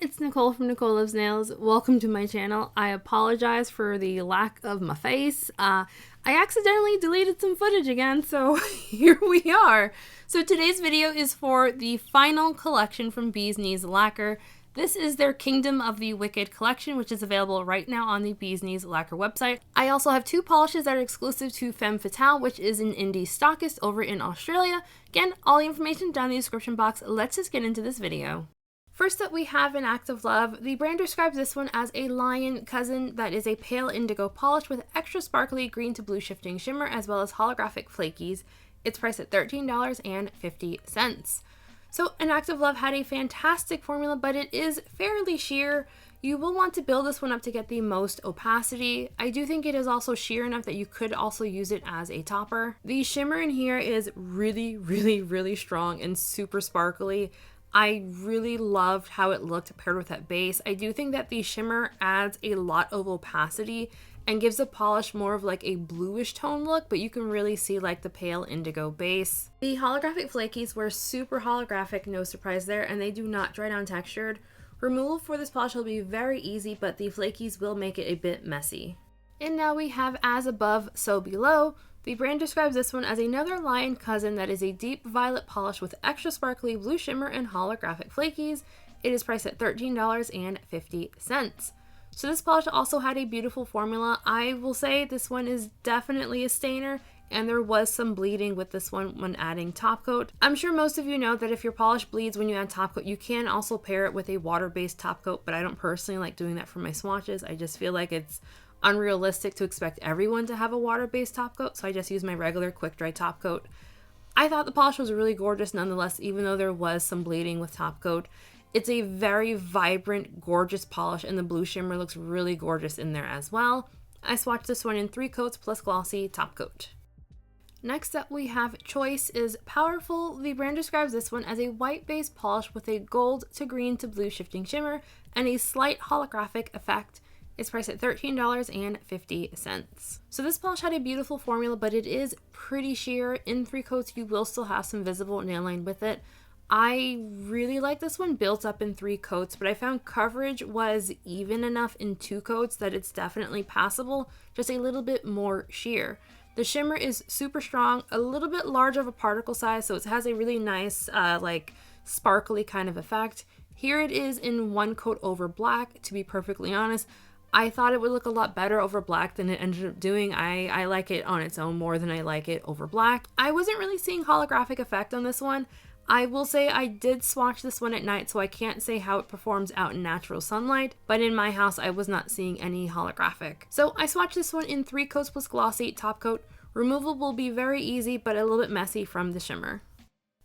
it's Nicole from Nicole Loves Nails. Welcome to my channel. I apologize for the lack of my face. I accidentally deleted some footage again, so here we are. So today's video is for the final collection from Knees Lacquer. This is their Kingdom of the Wicked collection, which is available right now on the Knees Lacquer website. I also have two polishes that are exclusive to Femme Fatale, which is an indie stockist over in Australia. Again, all the information down in the description box. Let's just get into this video. First up, we have an Act of Love. The brand describes this one as a lion cousin that is a pale indigo polish with extra sparkly green to blue shifting shimmer as well as holographic flakies. It's priced at $13.50. So an Act of Love had a fantastic formula, but it is fairly sheer. You will want to build this one up to get the most opacity. I do think it is also sheer enough that you could also use it as a topper. The shimmer in here is really strong and super sparkly. I really loved how it looked paired with that base. I do think that the shimmer adds a lot of opacity and gives the polish more of like a bluish tone look, but you can really see like the pale indigo base. The holographic flakies were super holographic, no surprise there, and they do not dry down textured. Removal for this polish will be very easy, but the flakies will make it a bit messy. And now we have As Above, So Below. The brand describes this one as another lion cousin that is a deep violet polish with extra sparkly blue shimmer and holographic flakies. It is priced at $13.50. So this polish also had a beautiful formula. I will say this one is definitely a stainer, and there was some bleeding with this one when adding top coat. I'm sure most of you know that if your polish bleeds when you add top coat, you can also pair it with a water-based top coat, but I don't personally like doing that for my swatches. I just feel like it's unrealistic to expect everyone to have a water-based top coat, so I just use my regular quick dry top coat. I thought the polish was really gorgeous nonetheless, even though there was some bleeding with top coat. It's a very vibrant, gorgeous polish, and the blue shimmer looks really gorgeous in there as well. I swatched this one in 3 coats plus glossy top coat. Next up, we have Choice is Powerful. The brand describes this one as a white-based polish with a gold to green to blue shifting shimmer and a slight holographic effect. It's priced at $13.50. So this polish had a beautiful formula, but it is pretty sheer. In 3 coats, you will still have some visible nail line with it. I really like this one built up in 3 coats, but I found coverage was even enough in 2 coats that it's definitely passable, just a little bit more sheer. The shimmer is super strong, a little bit large of a particle size, so it has a really nice, like sparkly kind of effect. Here it is in 1 coat over black. To be perfectly honest, I thought it would look a lot better over black than it ended up doing. I like it on its own more than I like it over black. I wasn't really seeing holographic effect on this one. I will say I did swatch this one at night, so I can't say how it performs out in natural sunlight, but in my house I was not seeing any holographic. So I swatched this one in 3 coats plus glossy top coat. Removal will be very easy, but a little bit messy from the shimmer.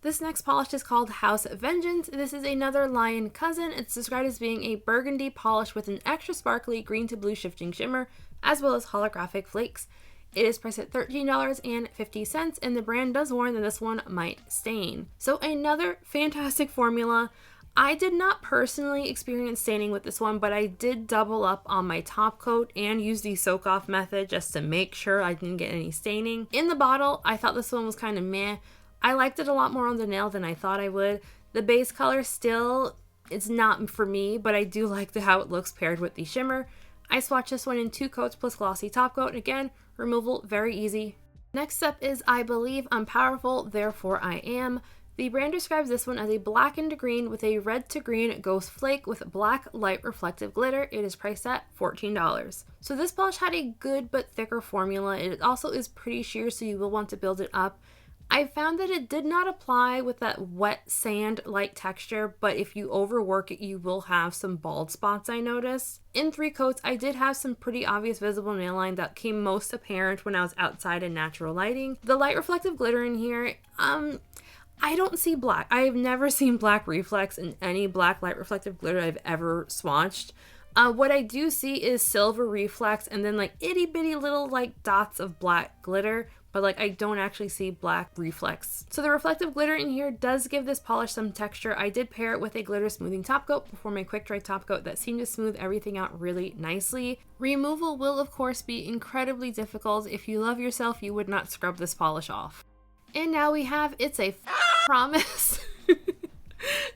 This next polish is called House Vengeance. This is another lion cousin. It's described as being a burgundy polish with an extra sparkly green to blue shifting shimmer, as well as holographic flakes. It is priced at $13.50, and the brand does warn that this one might stain. So another fantastic formula. I did not personally experience staining with this one, but I did double up on my top coat and use the soak off method just to make sure I didn't get any staining. In the bottle, I thought this one was kind of meh. I liked it a lot more on the nail than I thought I would. The base color still, it's not for me, but I do like how it looks paired with the shimmer. I swatched this one in 2 coats plus glossy top coat. Again, removal very easy. Next up is I Believe I'm Powerful, Therefore I Am. The brand describes this one as a black and green with a red to green ghost flake with black light reflective glitter. It is priced at $14. So this polish had a good but thicker formula. It also is pretty sheer, so you will want to build it up. I found that it did not apply with that wet sand-like texture, but if you overwork it, you will have some bald spots, I noticed. In 3 coats, I did have some pretty obvious visible nail line that came most apparent when I was outside in natural lighting. The light reflective glitter in here, I don't see black. I have never seen black reflex in any black light reflective glitter I've ever swatched. What I do see is silver reflex and then like itty bitty little like dots of black glitter, but like I don't actually see black reflex. So the reflective glitter in here does give this polish some texture. I did pair it with a glitter smoothing top coat before my quick dry top coat that seemed to smooth everything out really nicely. Removal will of course be incredibly difficult. If you love yourself, you would not scrub this polish off. And now we have It's a Promise.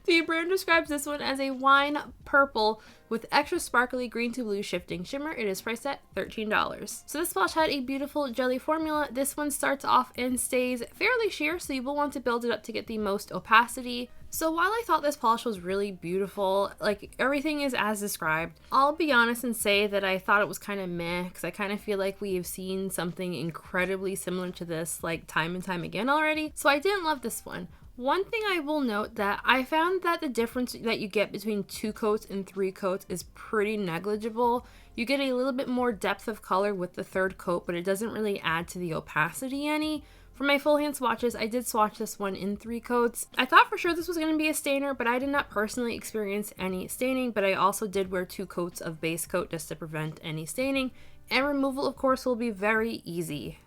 The brand describes this one as a wine purple with extra sparkly green to blue shifting shimmer. It is priced at $13. So this polish had a beautiful jelly formula. This one starts off and stays fairly sheer, so you will want to build it up to get the most opacity. So while I thought this polish was really beautiful, like everything is as described, I'll be honest and say that I thought it was kind of meh, because I kind of feel like we have seen something incredibly similar to this like time and time again already. So I didn't love this one. One thing I will note that I found that the difference that you get between 2 coats and 3 coats is pretty negligible. You get a little bit more depth of color with the 3rd coat, but it doesn't really add to the opacity any. For my full hand swatches, I did swatch this one in 3 coats. I thought for sure this was going to be a stainer, but I did not personally experience any staining, but I also did wear 2 coats of base coat just to prevent any staining, and removal of course will be very easy.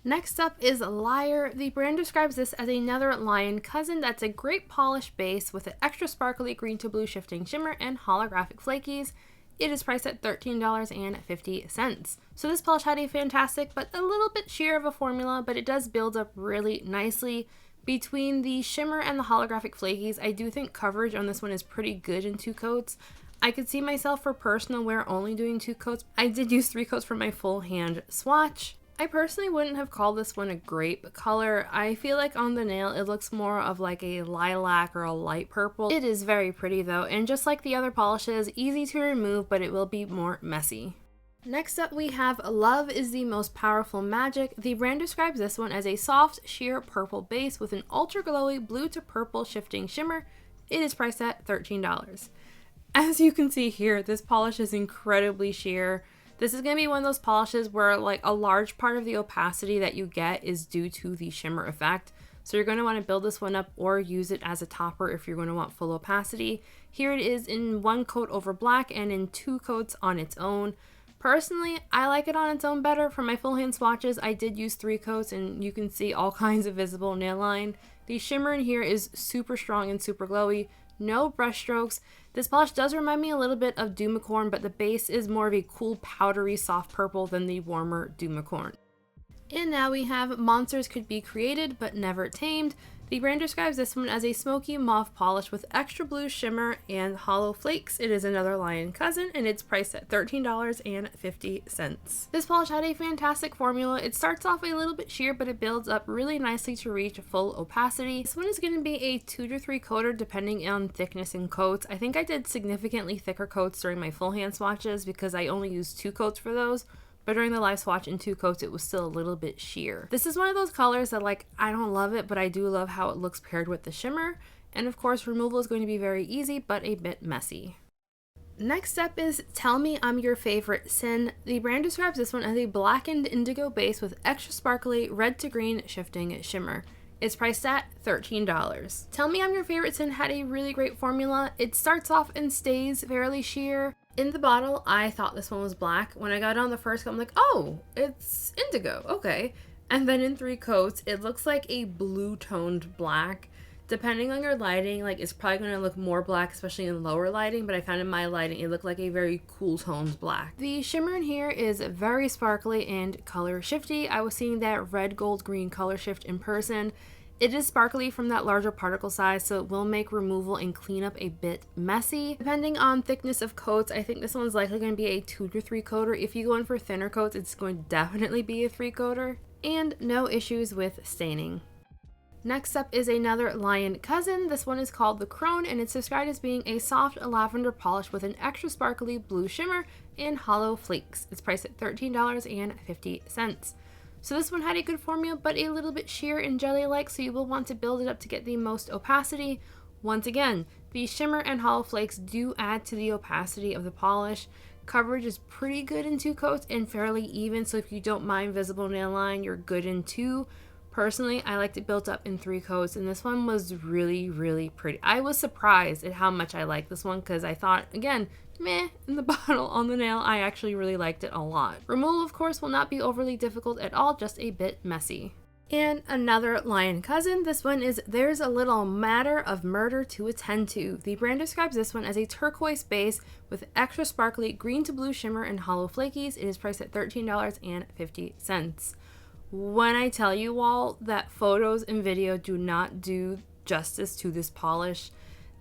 Next up is Liar. The brand describes this as another Lion cousin that's a great polished base with an extra sparkly green to blue shifting shimmer and holographic flakies. It is priced at $13.50. So this polish had a fantastic but a little bit sheer of a formula, but it does build up really nicely. Between the shimmer and the holographic flakies, I do think coverage on this one is pretty good in 2 coats. I could see myself for personal wear only doing 2 coats. I did use 3 coats for my full hand swatch. I personally wouldn't have called this one a grape color. I feel like on the nail it looks more of like a lilac or a light purple. It is very pretty though, and just like the other polishes, easy to remove, but it will be more messy. Next up we have Love is the Most Powerful Magic. The brand describes this one as a soft, sheer purple base with an ultra glowy blue to purple shifting shimmer. It is priced at $13. As you can see here, this polish is incredibly sheer. This is going to be one of those polishes where like a large part of the opacity that you get is due to the shimmer effect. So you're going to want to build this one up or use it as a topper if you're going to want full opacity. Here it is in 1 coat over black and in 2 coats on its own. Personally, I like it on its own better. For my full hand swatches, I did use 3 coats and you can see all kinds of visible nail line. The shimmer in here is super strong and super glowy. No brush strokes. This polish does remind me a little bit of Dumicorn, but the base is more of a cool powdery soft purple than the warmer Dumicorn. And now we have Monsters Could Be Created But Never Tamed. The brand describes this one as a smoky mauve polish with extra blue shimmer and hollow flakes. It is another Lion cousin and it's priced at $13.50. This polish had a fantastic formula. It starts off a little bit sheer, but it builds up really nicely to reach full opacity. This one is going to be a 2 to 3 coater depending on thickness and coats. I think I did significantly thicker coats during my full hand swatches because I only used 2 coats for those. But during the live swatch in 2 coats, it was still a little bit sheer. This is one of those colors that like, I don't love it, but I do love how it looks paired with the shimmer. And of course, removal is going to be very easy, but a bit messy. Next up is Tell Me I'm Your Favorite Sin. The brand describes this one as a blackened indigo base with extra sparkly red to green shifting shimmer. It's priced at $13. Tell Me I'm Your Favorite Sin had a really great formula. It starts off and stays fairly sheer. In the bottle, I thought this one was black. When I got it on the first coat, I'm like, oh, it's indigo, okay. And then in 3 coats, it looks like a blue toned black. Depending on your lighting, like it's probably going to look more black, especially in lower lighting, but I found in my lighting, it looked like a very cool toned black. The shimmer in here is very sparkly and color shifty. I was seeing that red, gold, green color shift in person. It is sparkly from that larger particle size, so it will make removal and cleanup a bit messy. Depending on thickness of coats, I think this one's likely going to be a 2 to 3 coater. If you go in for thinner coats, it's going to definitely be a 3 coater. And no issues with staining. Next up is another Lion cousin. This one is called the Crone, and it's described as being a soft lavender polish with an extra sparkly blue shimmer and hollow flakes. It's priced at $13.50. So this one had a good formula, but a little bit sheer and jelly-like, so you will want to build it up to get the most opacity. Once again, the shimmer and hollow flakes do add to the opacity of the polish. Coverage is pretty good in 2 coats and fairly even, so if you don't mind visible nail line, you're good in 2. Personally, I liked it built up in 3 coats, and this one was really, really pretty. I was surprised at how much I liked this one because I thought, again, meh, in the bottle. On the nail, I actually really liked it a lot. Removal, of course, will not be overly difficult at all, just a bit messy. And another Lion cousin. This one is There's a Little Matter of Murder to Attend to. The brand describes this one as a turquoise base with extra sparkly green to blue shimmer and hollow flakies. It is priced at $13.50. When I tell you all that photos and video do not do justice to this polish,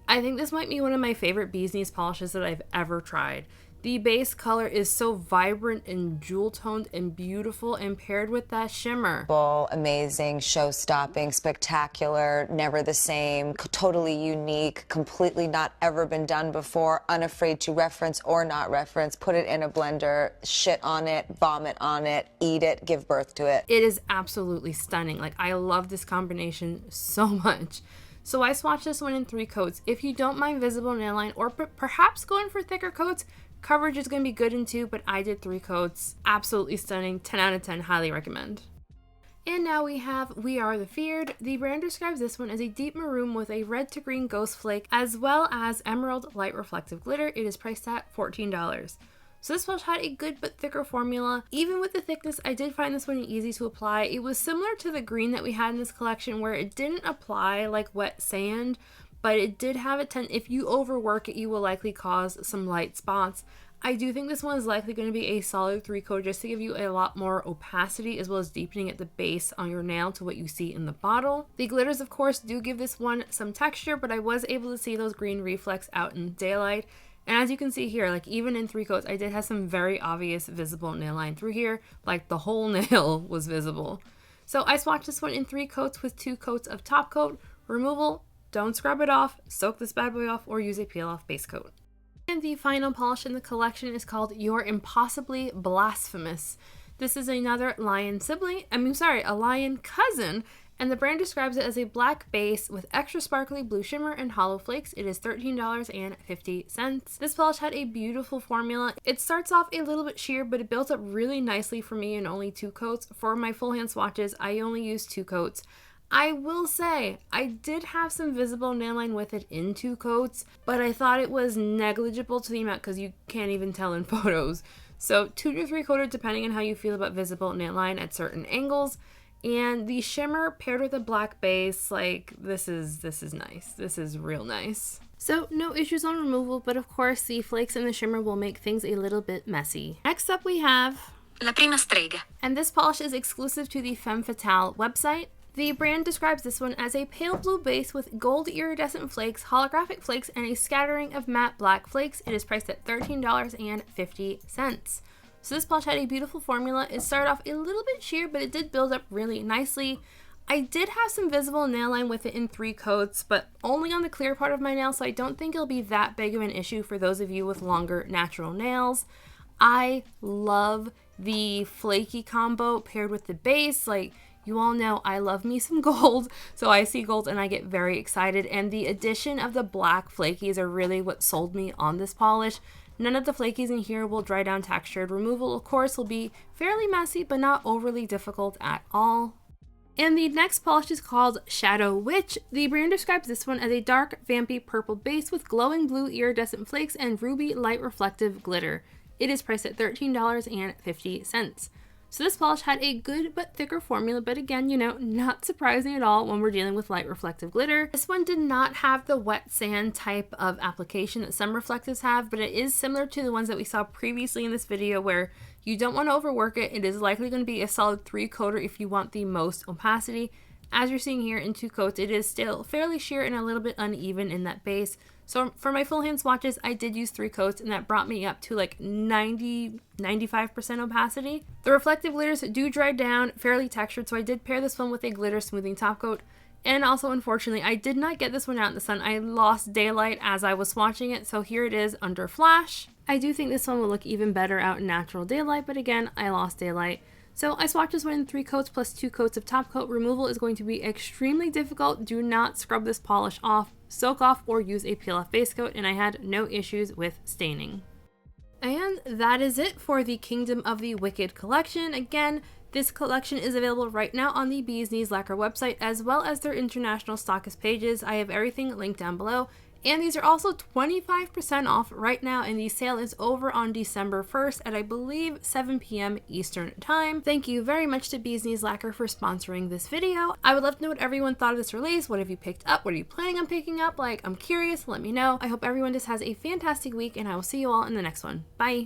I think this might be one of my favorite Bee's Knees polishes that I've ever tried. The base color is so vibrant and jewel toned and beautiful, and paired with that shimmer. Amazing, show-stopping, spectacular, never the same, totally unique, completely not ever been done before, unafraid to reference or not reference, put it in a blender, shit on it, vomit on it, eat it, give birth to it. It is absolutely stunning. Like, I love this combination so much. So I swatched this one in 3 coats. If you don't mind visible nail line or perhaps going for thicker coats, coverage is going to be good in 2, but I did 3 coats. Absolutely stunning. 10 out of 10. Highly recommend. And now we have We Are the Feared. The brand describes this one as a deep maroon with a red to green ghost flake, as well as emerald light reflective glitter. It is priced at $14. So this polish had a good but thicker formula. Even with the thickness, I did find this one easy to apply. It was similar to the green that we had in this collection, where it didn't apply like wet sand, but it did have if you overwork it, you will likely cause some light spots. I do think this one is likely going to be a solid 3 coat, just to give you a lot more opacity as well as deepening at the base on your nail to what you see in the bottle. The glitters, of course, do give this one some texture, but I was able to see those green reflex out in daylight. And as you can see here, like even in 3 coats, I did have some very obvious visible nail line through here, like the whole nail was visible. So I swatched this one in 3 coats with 2 coats of top coat. Removal, don't scrub it off, soak this bad boy off, or use a peel off base coat. And the final polish in the collection is called Your Impossibly Blasphemous. This is another lion sibling, a lion cousin, and the brand describes it as a black base with extra sparkly blue shimmer and hollow flakes. It is $13.50. This polish had a beautiful formula. It starts off a little bit sheer, but it built up really nicely for me in only 2 coats. For my full hand swatches, I only used 2 coats. I will say, I did have some visible nail line with it in 2 coats, but I thought it was negligible to the amount because you can't even tell in photos. So 2 to 3 coated depending on how you feel about visible nail line at certain angles. And the shimmer paired with a black base, like this is nice. This is real nice. So no issues on removal, but of course the flakes and the shimmer will make things a little bit messy. Next up we have La Prima Strega. And this polish is exclusive to the Femme Fatale website. The brand describes this one as a pale blue base with gold iridescent flakes, holographic flakes, and a scattering of matte black flakes. It is priced at $13.50. So this polish had a beautiful formula. It started off a little bit sheer, but it did build up really nicely. I did have some visible nail line with it in 3 coats, but only on the clear part of my nail, so I don't think it'll be that big of an issue for those of you with longer natural nails. I love the flaky combo paired with the base. Like, you all know I love me some gold, so I see gold and I get very excited, and the addition of the black flakies are really what sold me on this polish. None of the flakies in here will dry down textured. Removal, of course, will be fairly messy, but not overly difficult at all. And the next polish is called Shadow Witch. The brand describes this one as a dark, vampy purple base with glowing blue iridescent flakes and ruby light reflective glitter. It is priced at $13.50. So this polish had a good but thicker formula, but again, not surprising at all when we're dealing with light reflective glitter. This one did not have the wet sand type of application that some reflectives have, but it is similar to the ones that we saw previously in this video, where you don't want to overwork it. It is likely going to be a solid 3 coater if you want the most opacity. As you're seeing here in 2 coats, it is still fairly sheer and a little bit uneven in that base. So for my full hand swatches, I did use 3 coats, and that brought me up to like 90-95% opacity. The reflective glitters do dry down fairly textured, so I did pair this one with a glitter smoothing top coat. And also, unfortunately, I did not get this one out in the sun. I lost daylight as I was swatching it, so here it is under flash. I do think this one will look even better out in natural daylight, but again, I lost daylight. So I swatched this one in 3 coats plus 2 coats of top coat. Removal is going to be extremely difficult. Do not scrub this polish off, soak off, or use a peel off base coat, and I had no issues with staining. And that is it for the Kingdom of the Wicked collection. Again, this collection is available right now on the Bee's Knees Lacquer website, as well as their international stockist pages. I have everything linked down below. And these are also 25% off right now, and the sale is over on December 1st at, I believe, 7 p.m. Eastern Time. Thank you very much to Bee's Knees Lacquer for sponsoring this video. I would love to know what everyone thought of this release. What have you picked up? What are you planning on picking up? Like, I'm curious. Let me know. I hope everyone just has a fantastic week, and I will see you all in the next one. Bye!